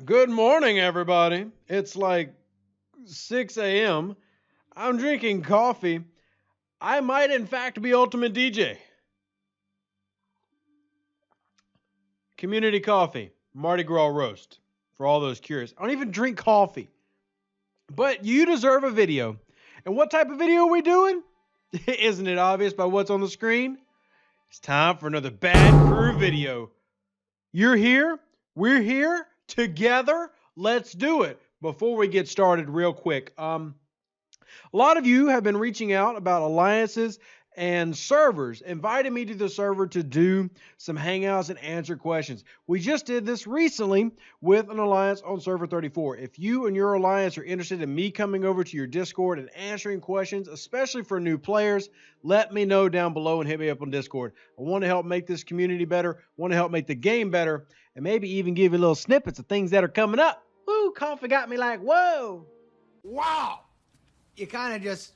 Good morning, everybody. It's like 6 a.m. I'm drinking coffee. I might, in fact, be Ultimate DJ. Community coffee, Mardi Gras roast, for all those curious. I don't even drink coffee. But you deserve a video. And what type of video are we doing? Isn't it obvious by what's on the screen? It's time for another Bad Crew video. You're here. We're here. Together. Let's do it. Before we get started real quick, a lot of you have been reaching out about alliances and servers, inviting me to the server to do some hangouts and answer questions. We just did this recently with an alliance on server 34. If you and your alliance are interested in me coming over to your Discord and answering questions, especially for new players, let me know down below and hit me up on Discord. I want to help make this community better, want to help make the game better, and maybe even give you little snippets of things that are coming up. Woo, coffee got me like, whoa. Wow! You kind of just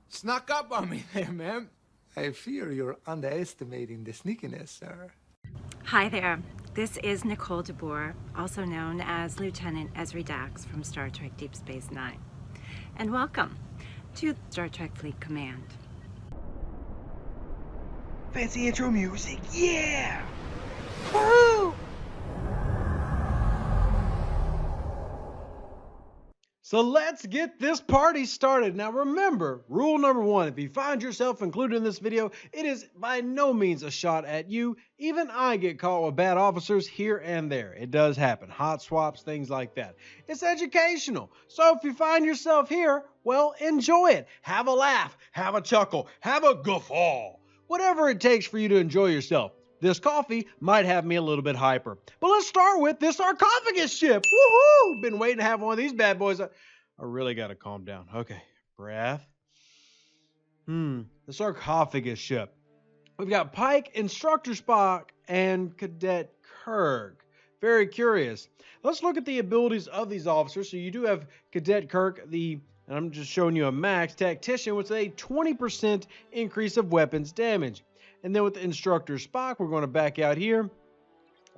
snuck up on me there, man. I fear you're underestimating the sneakiness, sir. Hi there. This is Nicole DeBoer, also known as Lieutenant Ezri Dax from Star Trek Deep Space Nine. And welcome to Star Trek Fleet Command. Fancy intro music, yeah! Woo! So let's get this party started. Now remember, rule number one, if you find yourself included in this video, it is by no means a shot at you. Even I get caught with bad officers here and there. It does happen. Hot swaps, things like that. It's educational. So if you find yourself here, well, enjoy it. Have a laugh, have a chuckle, have a guffaw. Whatever it takes for you to enjoy yourself. This coffee might have me a little bit hyper. But let's start with this Sarcophagus ship. Woohoo! Been waiting to have one of these bad boys. I really got to calm down. Okay, breath. The Sarcophagus ship. We've got Pike, Instructor Spock, and Cadet Kirk. Very curious. Let's look at the abilities of these officers. So you do have Cadet Kirk, and I'm just showing you a max tactician with a 20% increase of weapons damage. And then with the Instructor Spock, we're going to back out here.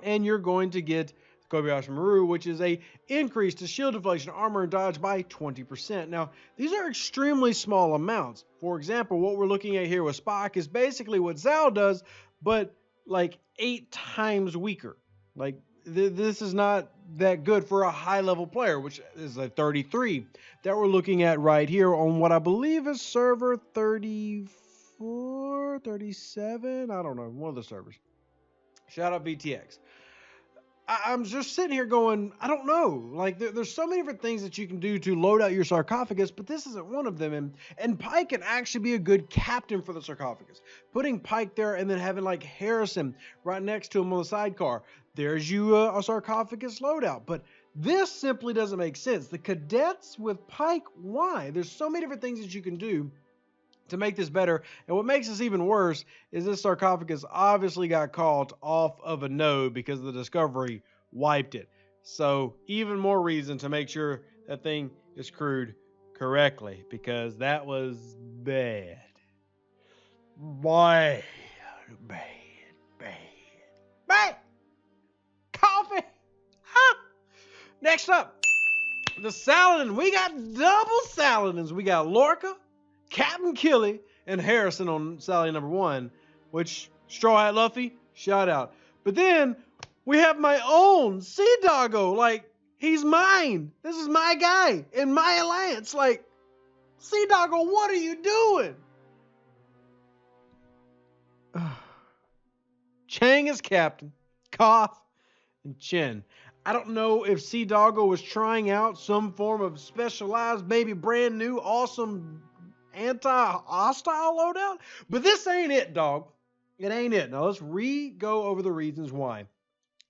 And you're going to get Kobayashi Maru, which is a increase to shield deflection, armor, and dodge by 20%. Now, these are extremely small amounts. For example, what we're looking at here with Spock is basically what Zal does, but like 8 times weaker. Like, this is not that good for a high-level player, which is a 33 that we're looking at right here on what I believe is server 34, 37, I don't know, one of the servers. Shoutout VTX. I'm just sitting here going, I don't know. Like, there's so many different things that you can do to load out your Sarcophagus, but this isn't one of them. And Pike can actually be a good captain for the Sarcophagus. Putting Pike there and then having, like, Harrison right next to him on the sidecar. There's you a Sarcophagus loadout. But this simply doesn't make sense. The cadets with Pike, why? There's so many different things that you can do to make this better. And what makes this even worse is this Sarcophagus obviously got caught off of a node because the Discovery wiped it. So even more reason to make sure that thing is crewed correctly, because that was bad. Bad. Coffee. Next up, the Saladin. We got double Saladins. We got Lorca, Captain Killy, and Harrison on Sally number 1, which Straw Hat Luffy, shout out. But then we have my own Sea Doggo. Like, he's mine. This is my guy in my alliance. Like, Sea Doggo, what are you doing? Chang is captain, Koth, and Chen. I don't know if Sea Doggo was trying out some form of specialized, maybe brand new, awesome anti-hostile loadout, but this ain't it, dog. It ain't it. Now let's go over the reasons why.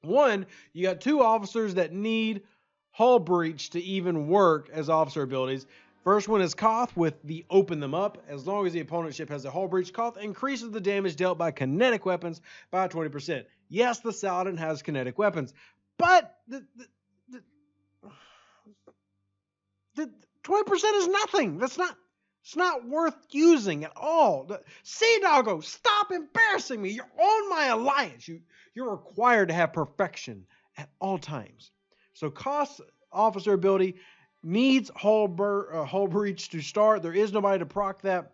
One, you got 2 officers that need hull breach to even work as officer abilities. First one is Koth with the open them up. As long as the opponent ship has a hull breach, Koth increases the damage dealt by kinetic weapons by 20%. Yes, the Saladin has kinetic weapons, but the 20% is nothing. It's not worth using at all. Sea Doggo, stop embarrassing me. You're on my alliance. You're required to have perfection at all times. So cost officer ability needs hull breach to start. There is nobody to proc that.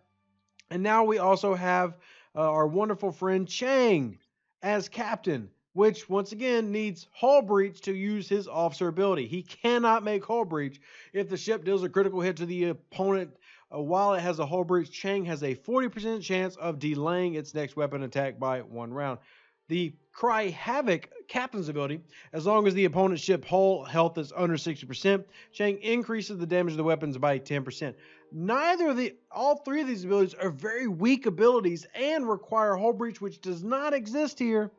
And now we also have our wonderful friend Chang as captain, which once again needs hull breach to use his officer ability. He cannot make hull breach if the ship deals a critical hit to the opponent while it has a hull breach. Chang has a 40% chance of delaying its next weapon attack by 1 round. The Cry Havoc captain's ability, as long as the opponent's ship hull health is under 60%, Chang increases the damage of the weapons by 10%. All three of these abilities are very weak abilities and require hull breach, which does not exist here.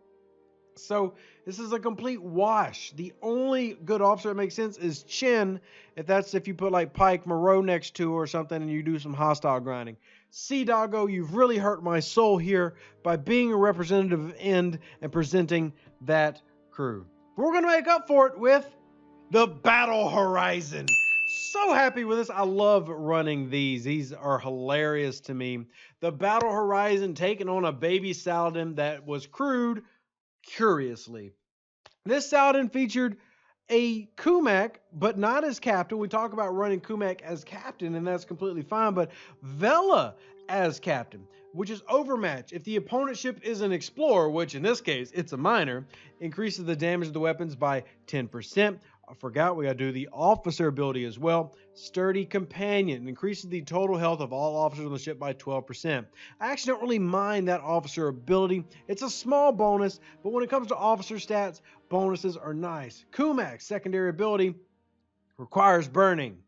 So this is a complete wash. The only good officer that makes sense is Chin, if you put like Pike Moreau next to or something and you do some hostile grinding. Sea Doggo, you've really hurt my soul here by being a representative of End and presenting that crew. We're going to make up for it with the Battle Horizon. So happy with this. I love running these. These are hilarious to me. The Battle Horizon taking on a baby Saladin that was crewed curiously. This Saladin featured a Kumak, but not as captain. We talk about running Kumak as captain, and that's completely fine, but Vela as captain, which is overmatch. If the opponent ship is an explorer, which in this case, it's a miner, increases the damage of the weapons by 10%. I forgot we got to do the officer ability as well. Sturdy Companion increases the total health of all officers on the ship by 12%. I actually don't really mind that officer ability. It's a small bonus, but when it comes to officer stats, bonuses are nice. Kumak's secondary ability requires burning,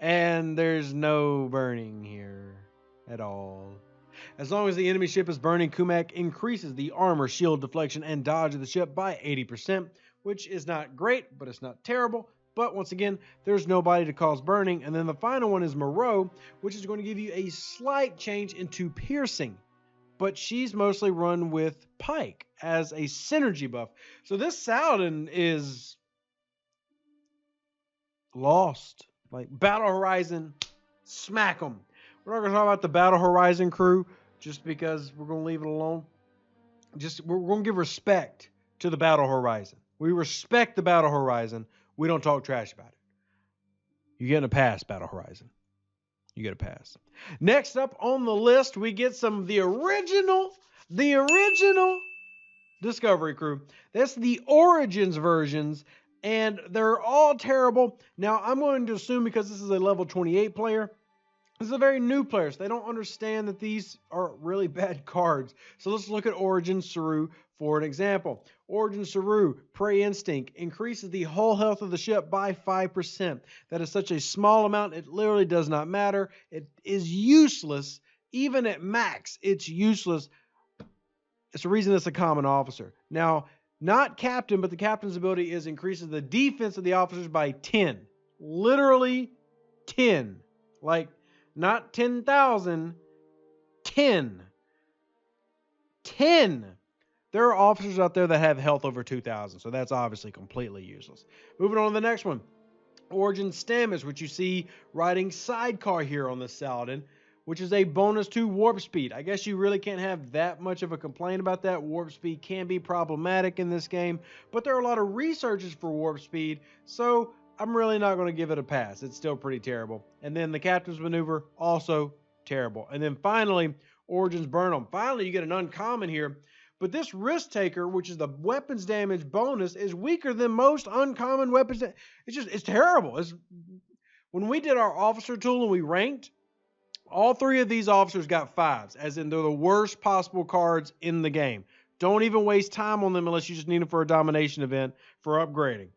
and there's no burning here at all. As long as the enemy ship is burning, Kumak increases the armor, shield, deflection, and dodge of the ship by 80%, which is not great, but it's not terrible. But once again, there's nobody to cause burning. And then the final one is Moreau, which is going to give you a slight change into piercing. But she's mostly run with Pike as a synergy buff. So this Saladin is lost. Like Battle Horizon, smack them. We're not going to talk about the Battle Horizon crew just because we're going to leave it alone. We're going to give respect to the Battle Horizon. We respect the Battle Horizon. We don't talk trash about it. You get a pass, Battle Horizon. You get a pass. Next up on the list, we get some of the original Discovery crew. That's the Origins versions, and they're all terrible. Now, I'm going to assume because this is a level 28 player, this is a very new player, so they don't understand that these are really bad cards. So let's look at Origin Saru for an example. Origin Saru, Prey Instinct, increases the whole health of the ship by 5%. That is such a small amount, it literally does not matter. It is useless. Even at max, it's useless. It's the reason it's a common officer. Now, not captain, but the captain's ability is increases the defense of the officers by 10. Literally 10. Like, not 10,000, 10. 10. There are officers out there that have health over 2,000, so that's obviously completely useless. Moving on to the next one. Origin Stamus, which you see riding sidecar here on the Saladin, which is a bonus to warp speed. I guess you really can't have that much of a complaint about that. Warp speed can be problematic in this game, but there are a lot of researches for warp speed, so I'm really not going to give it a pass. It's still pretty terrible. And then the Captain's Maneuver, also terrible. And then finally, Origins Burnham. Finally, you get an uncommon here. But this Risk Taker, which is the weapons damage bonus, is weaker than most uncommon weapons. It's terrible. When we did our officer tool and we ranked, all three of these officers got 5s, as in they're the worst possible cards in the game. Don't even waste time on them unless you just need them for a domination event for upgrading.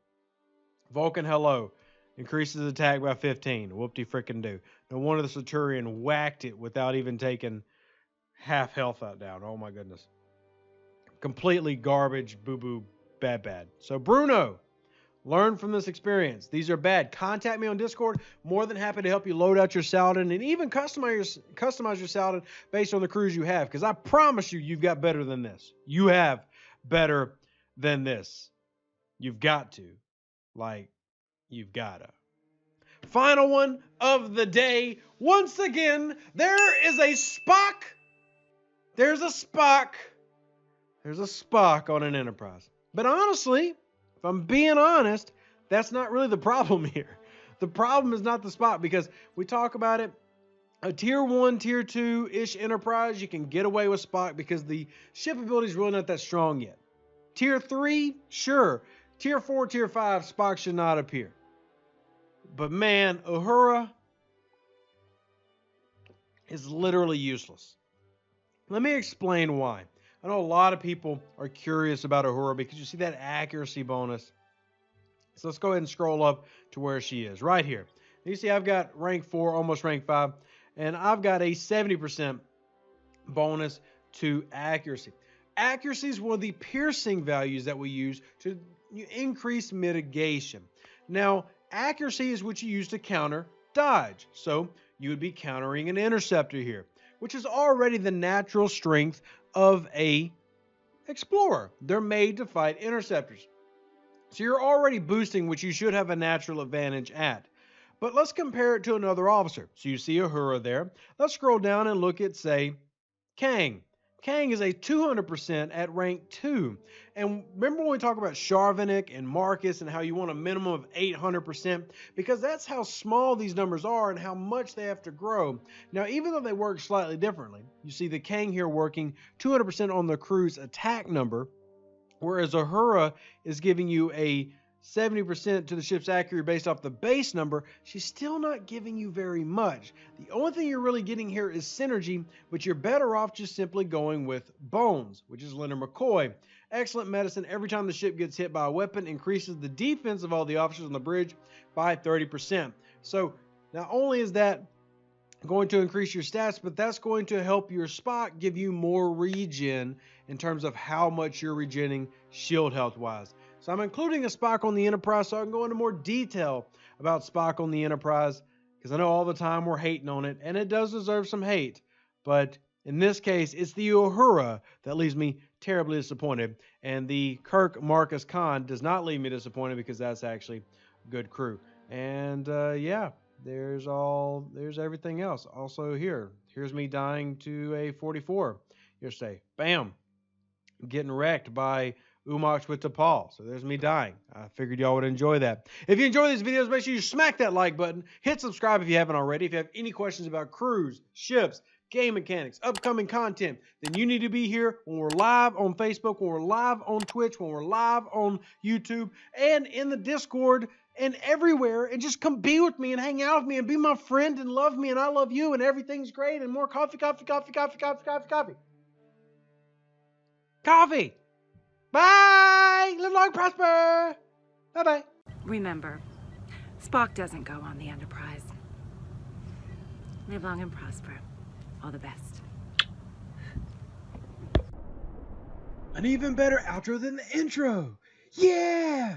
Vulcan Hello increases attack by 15. Whoop-de-frickin-do. No wonder the Centurion whacked it without even taking half health out down. Oh my goodness. Completely garbage, boo-boo, bad. So Bruno, learn from this experience. These are bad. Contact me on Discord. More than happy to help you load out your Saladin and even customize your Saladin based on the crews you have. Because I promise you, you've got better than this. You have better than this. You've got to. Like, you've gotta. Final one of the day. Once again, there is a Spock. There's a Spock. There's a Spock on an Enterprise. But honestly, if I'm being honest, That's not really the problem here. The problem is not the Spock, because we talk about it. A tier 1, tier 2-ish Enterprise, you can get away with Spock because the ship ability is really not that strong yet. Tier 3, sure. Tier 4, tier 5, Spock should not appear. But man, Uhura is literally useless. Let me explain why. I know a lot of people are curious about Uhura because you see that accuracy bonus. So let's go ahead and scroll up to where she is, right here. You see I've got rank 4, almost rank 5, and I've got a 70% bonus to accuracy. Accuracy is one of the piercing values that we use to increase mitigation. Now, accuracy is what you use to counter dodge. So you would be countering an interceptor here, which is already the natural strength of a explorer. They're made to fight interceptors. So you're already boosting, which you should have a natural advantage at. But let's compare it to another officer. So you see Uhura there. Let's scroll down and look at, say, Kang. Kang is a 200% at rank 2. And remember when we talk about Charvanik and Marcus and how you want a minimum of 800%? Because that's how small these numbers are and how much they have to grow. Now, even though they work slightly differently, you see the Kang here working 200% on the crew's attack number, whereas Uhura is giving you a 70% to the ship's accuracy based off the base number. She's still not giving you very much. The only thing you're really getting here is synergy, but you're better off just simply going with Bones, which is Leonard McCoy. Excellent medicine. Every time the ship gets hit by a weapon, increases the defense of all the officers on the bridge by 30%. So not only is that going to increase your stats, but that's going to help your Spock give you more regen in terms of how much you're regenerating shield health wise. So I'm including a Spock on the Enterprise so I can go into more detail about Spock on the Enterprise, because I know all the time we're hating on it, and it does deserve some hate. But in this case, it's the Uhura that leaves me terribly disappointed, and the Kirk Marcus Khan does not leave me disappointed because that's actually a good crew. And yeah, there's everything else. Also here's me dying to a 44. Here's say, bam, getting wrecked by Umach with T'Pol. So there's me dying. I figured y'all would enjoy that. If you enjoy these videos, make sure you smack that like button. Hit subscribe if you haven't already. If you have any questions about crews, ships, game mechanics, upcoming content, then you need to be here when we're live on Facebook, when we're live on Twitch, when we're live on YouTube, and in the Discord, and everywhere, and just come be with me and hang out with me and be my friend and love me and I love you and everything's great and more coffee. Bye! Live long, prosper! Bye-bye. Remember, Spock doesn't go on the Enterprise. Live long and prosper. All the best. An even better outro than the intro. Yeah!